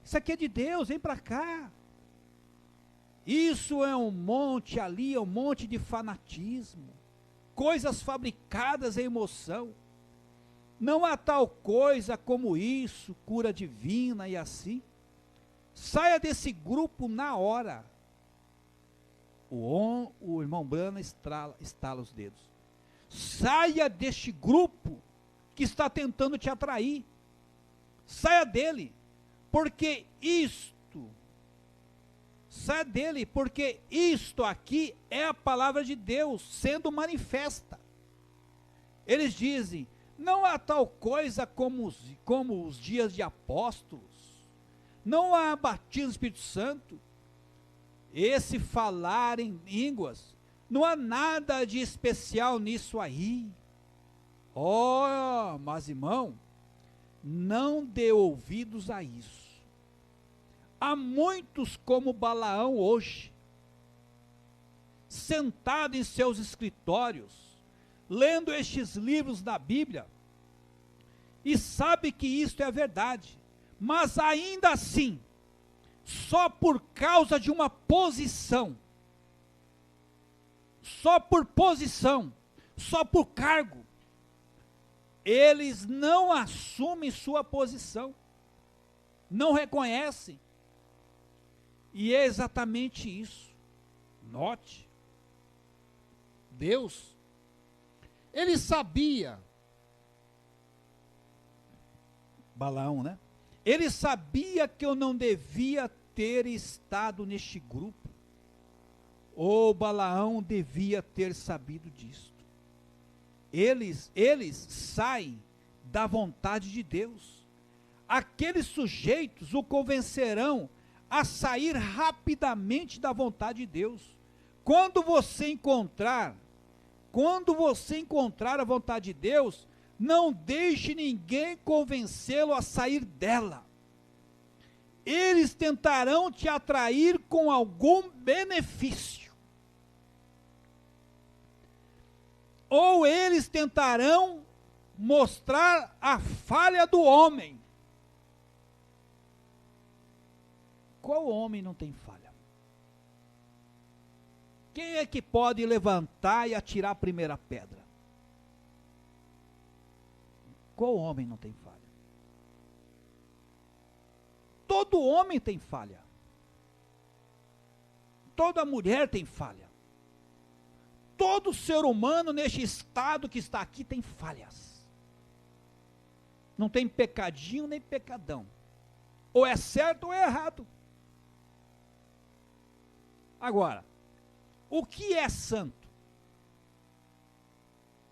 Isso aqui é de Deus, vem para cá. Isso é um monte, ali é um monte de fanatismo. Coisas fabricadas em emoção. Não há tal coisa como isso, cura divina e assim. Saia desse grupo na hora. O irmão Brana estala os dedos. Saia deste grupo que está tentando te atrair. Saia dele, porque isto aqui é a palavra de Deus sendo manifesta. Eles dizem, não há tal coisa como os dias de apóstolos, não há batismo do Espírito Santo, esse falar em línguas, não há nada de especial nisso aí. Oh, mas irmão, não dê ouvidos a isso. Há muitos como Balaão hoje, sentado em seus escritórios, lendo estes livros da Bíblia, e sabe que isto é a verdade, mas ainda assim, só por causa de uma posição, só por cargo, eles não assumem sua posição, não reconhecem. E é exatamente isso. Note, Deus, ele sabia, Balaão, né? Ele sabia que eu não devia ter estado neste grupo. Ou Balaão devia ter sabido disto. Eles saem da vontade de Deus. Aqueles sujeitos o convencerão a sair rapidamente da vontade de Deus. Quando você encontrar a vontade de Deus, não deixe ninguém convencê-lo a sair dela. Eles tentarão te atrair com algum benefício. Ou eles tentarão mostrar a falha do homem. Qual homem não tem falha? Quem é que pode levantar e atirar a primeira pedra? Qual homem não tem falha? Todo homem tem falha. Toda mulher tem falha. Todo ser humano neste estado que está aqui tem falhas. Não tem pecadinho nem pecadão. Ou é certo ou é errado. Agora, o que é santo?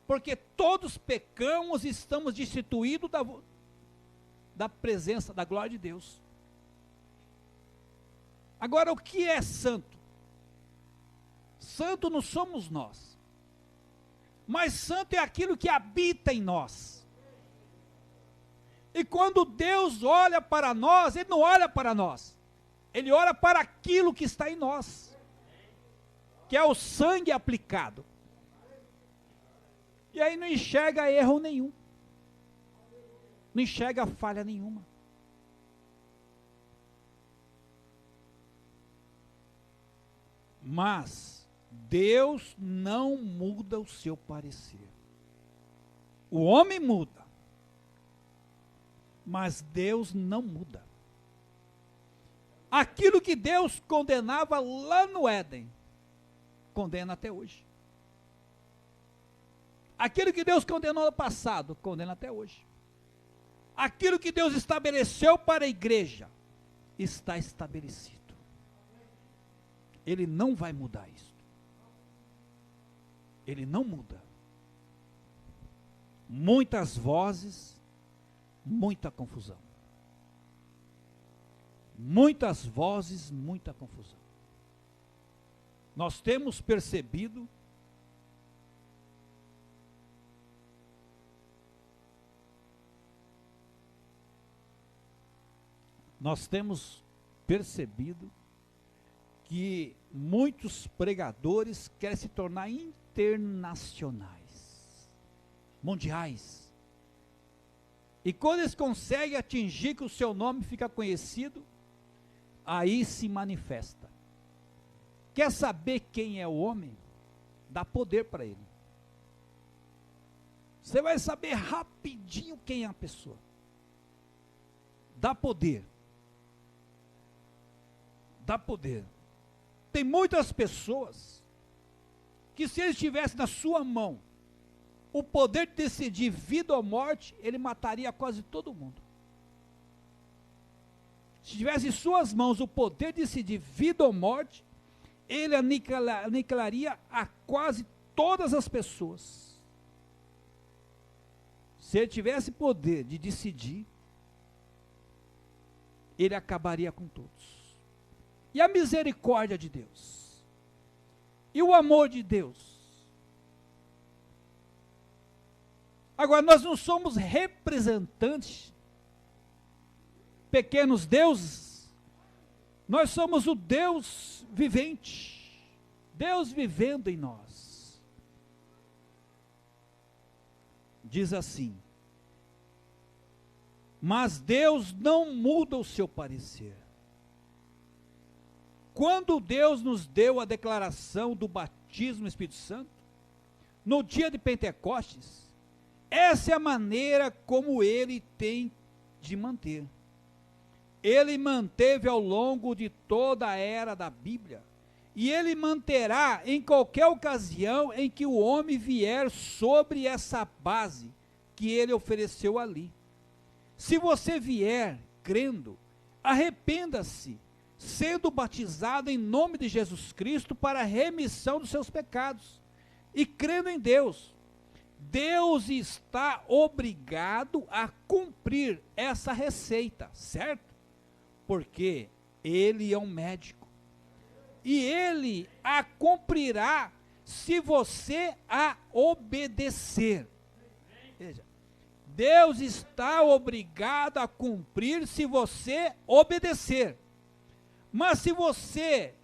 Porque todos pecamos e estamos destituídos da presença, da glória de Deus. Agora, o que é santo? Santo não somos nós, mas santo é aquilo que habita em nós. E quando Deus olha para nós, Ele não olha para nós, Ele olha para aquilo que está em nós, que é o sangue aplicado. E aí não enxerga erro nenhum, não enxerga falha nenhuma. Mas Deus não muda o seu parecer. O homem muda, mas Deus não muda. Aquilo que Deus condenava lá no Éden, condena até hoje. Aquilo que Deus condenou no passado, condena até hoje. Aquilo que Deus estabeleceu para a igreja está estabelecido. Ele não vai mudar isso. Ele não muda. Muitas vozes, muita confusão. Muitas vozes, muita confusão. Nós temos percebido que muitos pregadores querem se tornar internacionais, mundiais. E quando eles conseguem atingir que o seu nome fica conhecido, aí se manifesta. Quer saber quem é o homem? Dá poder para ele. Você vai saber rapidinho quem é a pessoa. Dá poder. Dá poder. Tem muitas pessoas que, se eles tivessem na sua mão o poder de decidir vida ou morte, ele mataria quase todo mundo. Se tivesse em suas mãos o poder de decidir vida ou morte, ele aniquilaria a quase todas as pessoas. Se ele tivesse poder de decidir, ele acabaria com todos. E a misericórdia de Deus? E o amor de Deus? Agora, nós não somos representantes, pequenos deuses, nós somos o Deus vivente, Deus vivendo em nós. Diz assim: mas Deus não muda o seu parecer. Quando Deus nos deu a declaração do batismo no Espírito Santo, no dia de Pentecostes, essa é a maneira como Ele tem de manter. Ele manteve ao longo de toda a era da Bíblia, e Ele manterá em qualquer ocasião em que o homem vier sobre essa base que Ele ofereceu ali. Se você vier crendo, arrependa-se, sendo batizado em nome de Jesus Cristo para a remissão dos seus pecados, e crendo em Deus. Deus está obrigado a cumprir essa receita, certo? Porque Ele é um médico, e Ele a cumprirá se você a obedecer. Veja, Deus está obrigado a cumprir se você obedecer. Mas se você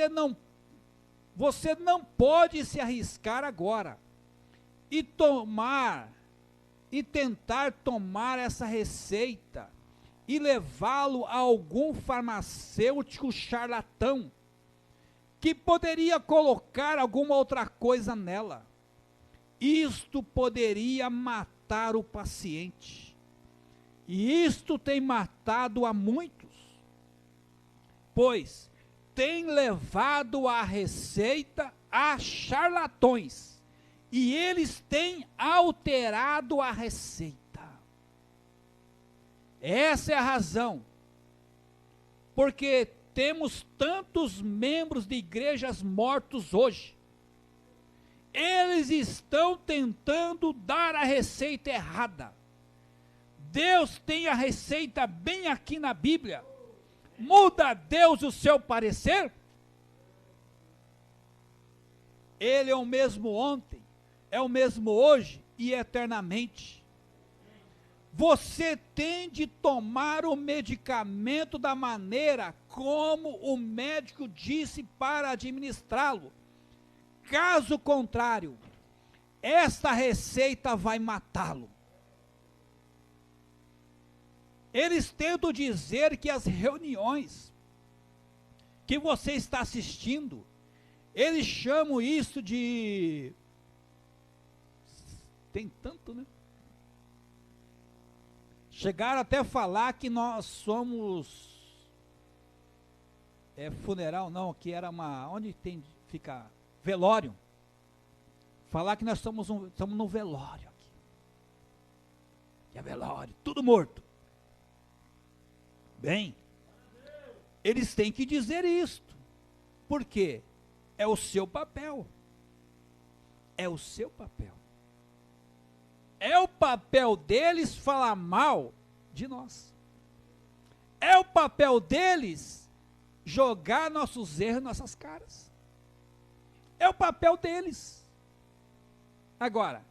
não pode se arriscar agora e tentar tomar essa receita e levá-lo a algum farmacêutico charlatão que poderia colocar alguma outra coisa nela. Isto poderia matar o paciente. E isto tem matado a muitos, pois tem levado a receita a charlatões, e eles têm alterado a receita. Essa é a razão, porque temos tantos membros de igrejas mortos hoje. Eles estão tentando dar a receita errada. Deus tem a receita bem aqui na Bíblia. Muda Deus o seu parecer? Ele é o mesmo ontem, é o mesmo hoje e eternamente. Você tem de tomar o medicamento da maneira como o médico disse para administrá-lo. Caso contrário, esta receita vai matá-lo. Eles tentam dizer que as reuniões que você está assistindo, eles chamam isso de... Tem tanto, né? Chegaram até a falar que nós somos... funeral não, que era uma... Onde fica velório. Falar que nós estamos no velório aqui. que é velório, tudo morto. Bem, eles têm que dizer isto, porque é o seu papel. É o seu papel. É o papel deles falar mal de nós. É o papel deles jogar nossos erros em nossas caras. É o papel deles. Agora,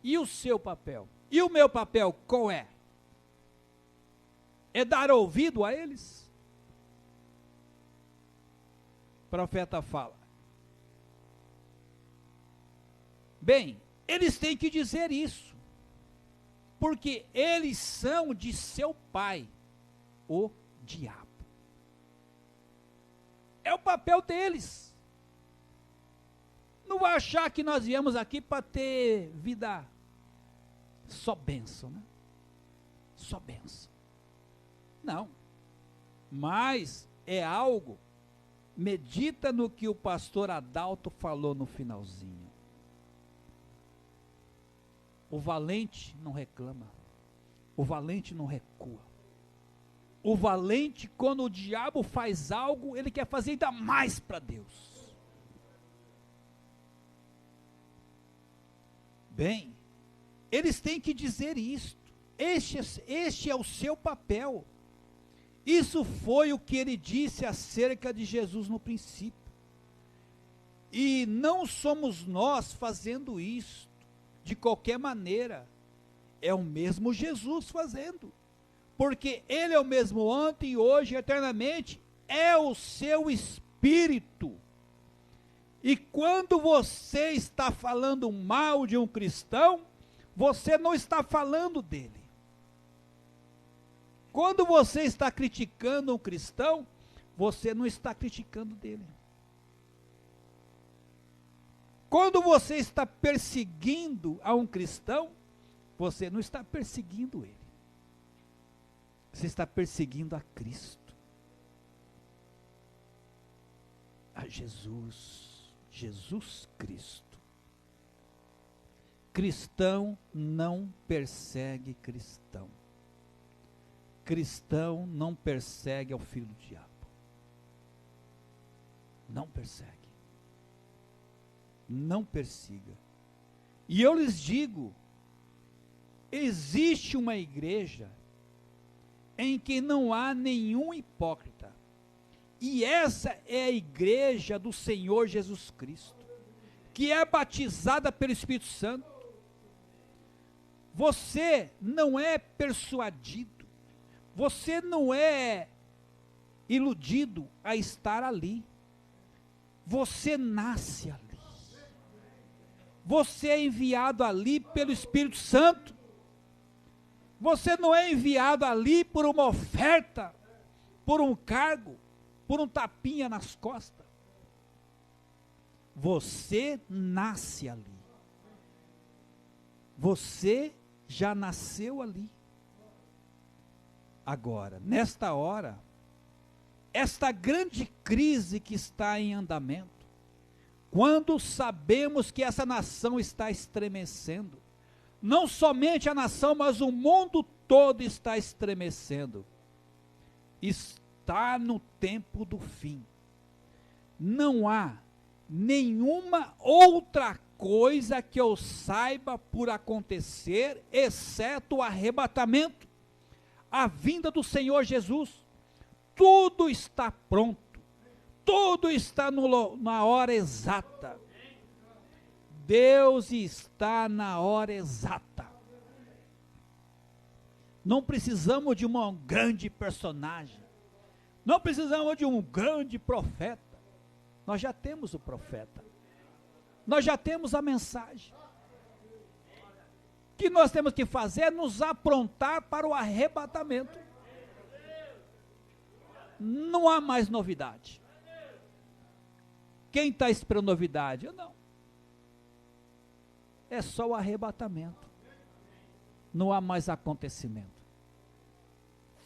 e o seu papel? E o meu papel qual é? É dar ouvido a eles? O profeta fala. Bem, eles têm que dizer isso, porque eles são de seu pai, o diabo. É o papel deles. Não vai achar que nós viemos aqui para ter vida só bênção, né? Só bênção. Não. Mas é algo, medita no que o pastor Adalto falou no finalzinho. O valente não reclama. O valente não recua. O valente, quando o diabo faz algo, ele quer fazer ainda mais para Deus. Bem, eles têm que dizer isto. Este é o seu papel. Isso foi o que ele disse acerca de Jesus no princípio. E não somos nós fazendo isso de qualquer maneira. É o mesmo Jesus fazendo. Porque ele é o mesmo ontem, hoje e eternamente. É o seu Espírito. E quando você está falando mal de um cristão, você não está falando dele. Quando você está criticando um cristão, você não está criticando dele. Quando você está perseguindo a um cristão, você não está perseguindo ele. Você está perseguindo a Cristo. A Jesus. Jesus Cristo. Cristão não persegue cristão. Cristão não persegue ao filho do diabo. Não persegue. Não persiga. E eu lhes digo, existe uma igreja em que não há nenhum hipócrita. E essa é a igreja do Senhor Jesus Cristo, que é batizada pelo Espírito Santo. Você não é persuadido, você não é iludido a estar ali. Você nasce ali. Você é enviado ali pelo Espírito Santo. Você não é enviado ali por uma oferta, por um cargo, por um tapinha nas costas. Você nasce ali. Você já nasceu ali. Agora, nesta hora, esta grande crise que está em andamento, quando sabemos que essa nação está estremecendo, não somente a nação, mas o mundo todo está estremecendo, está no tempo do fim. Não há nenhuma outra coisa que eu saiba por acontecer, exceto o arrebatamento, a vinda do Senhor Jesus. Tudo está pronto. Tudo está na hora exata. Deus está na hora exata. Não precisamos de um grande personagem. Não precisamos de um grande profeta. Nós já temos o profeta. Nós já temos a mensagem. O que nós temos que fazer é nos aprontar para o arrebatamento. Não há mais novidade. Quem está esperando novidade? Eu não. É só o arrebatamento. Não há mais acontecimento.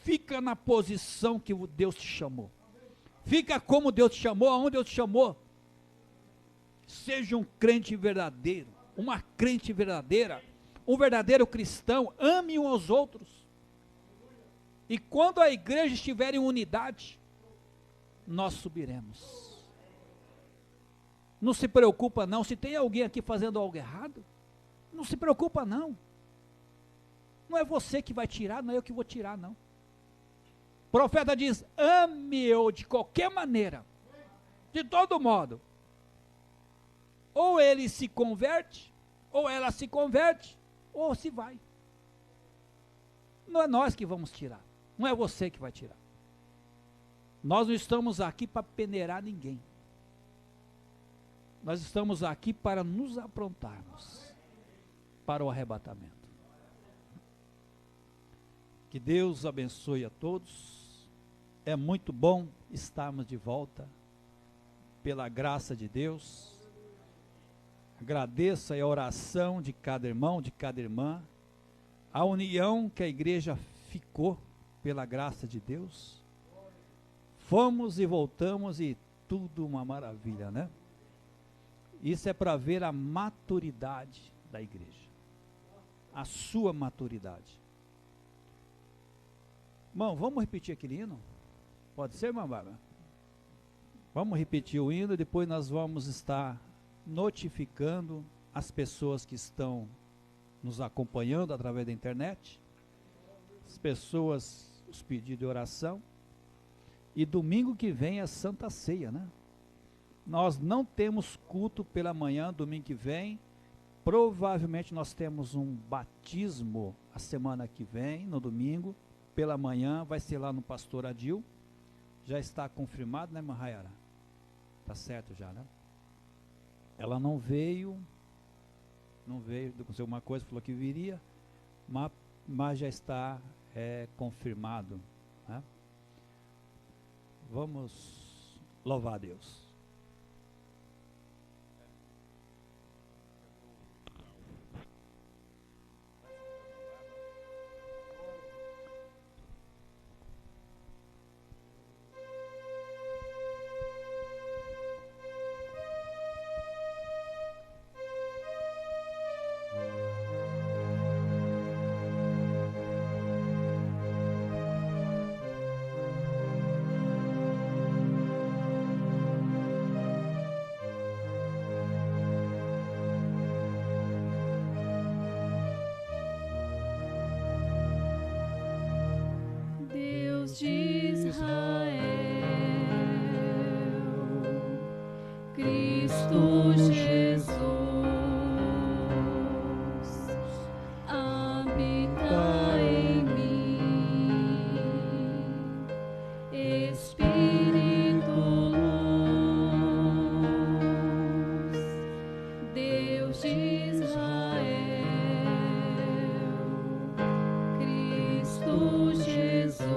Fica na posição que Deus te chamou. Fica como Deus te chamou, aonde Deus te chamou. Seja um crente verdadeiro, uma crente verdadeira, um verdadeiro cristão ame uns aos outros. E quando a igreja estiver em unidade, nós subiremos. Não se preocupa não, se tem alguém aqui fazendo algo errado, não se preocupa não. Não é você que vai tirar, não é eu que vou tirar não. O profeta diz, ame-o de qualquer maneira, de todo modo. Ou ele se converte, ou ela se converte, ou se vai. Não é nós que vamos tirar, não é você que vai tirar. Nós não estamos aqui para peneirar ninguém. Nós estamos aqui para nos aprontarmos para o arrebatamento. Que Deus abençoe a todos. É muito bom estarmos de volta, pela graça de Deus. Agradeço a oração de cada irmão, de cada irmã, a união que a igreja ficou, pela graça de Deus. Fomos e voltamos e tudo uma maravilha, né? Isso é para ver a maturidade da igreja, a sua maturidade. Irmão, vamos repetir aquele hino? Pode ser, irmã Bárbara? Vamos repetir o hino, depois nós vamos estar notificando as pessoas que estão nos acompanhando através da internet, as pessoas, os pedidos de oração. E domingo que vem é Santa Ceia, né? Nós não temos culto pela manhã, domingo que vem. Provavelmente nós temos um batismo a semana que vem, no domingo. Pela manhã vai ser lá no Pastor Adil. Já está confirmado, né, irmã Rayara? Tá certo já, né? Ela não veio, aconteceu uma coisa, falou que viria, mas já está confirmado, né? Vamos louvar a Deus. Deus de Israel, Cristo Jesus, habita em mim, Espírito luz, Deus de Israel, Cristo Jesus,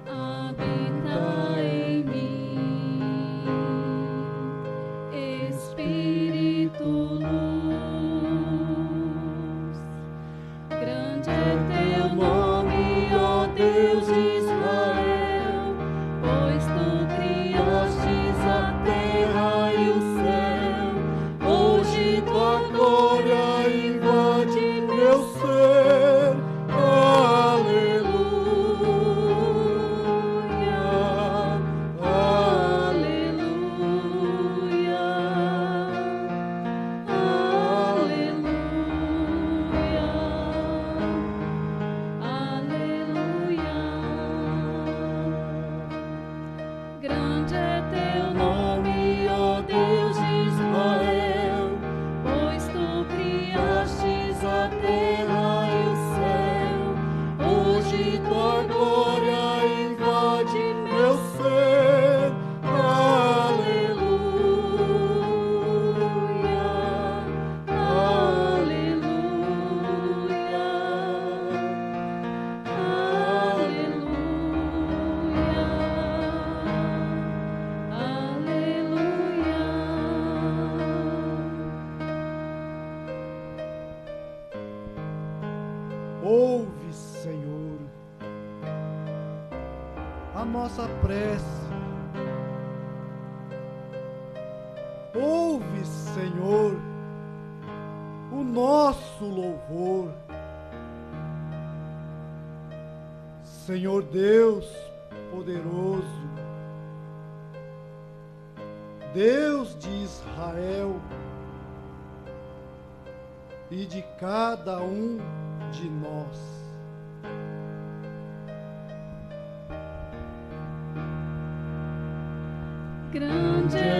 habita em mim, Espírito luz. Grande é teu nome, ó Deus de Israel, pois tu criastes a terra e o céu. Hoje tua glória invade meu ser. Aleluia, aleluia, aleluia, aleluia. Grande é teu nome, ó Deus de Israel, pois tu criastes a terra e o céu. Hoje tua glória invade meu ser. Aleluia, aleluia, aleluia. Ouve, Senhor, a nossa prece. Ouve, Senhor, nosso louvor. Senhor Deus poderoso, Deus de Israel e de cada um de nós. Grande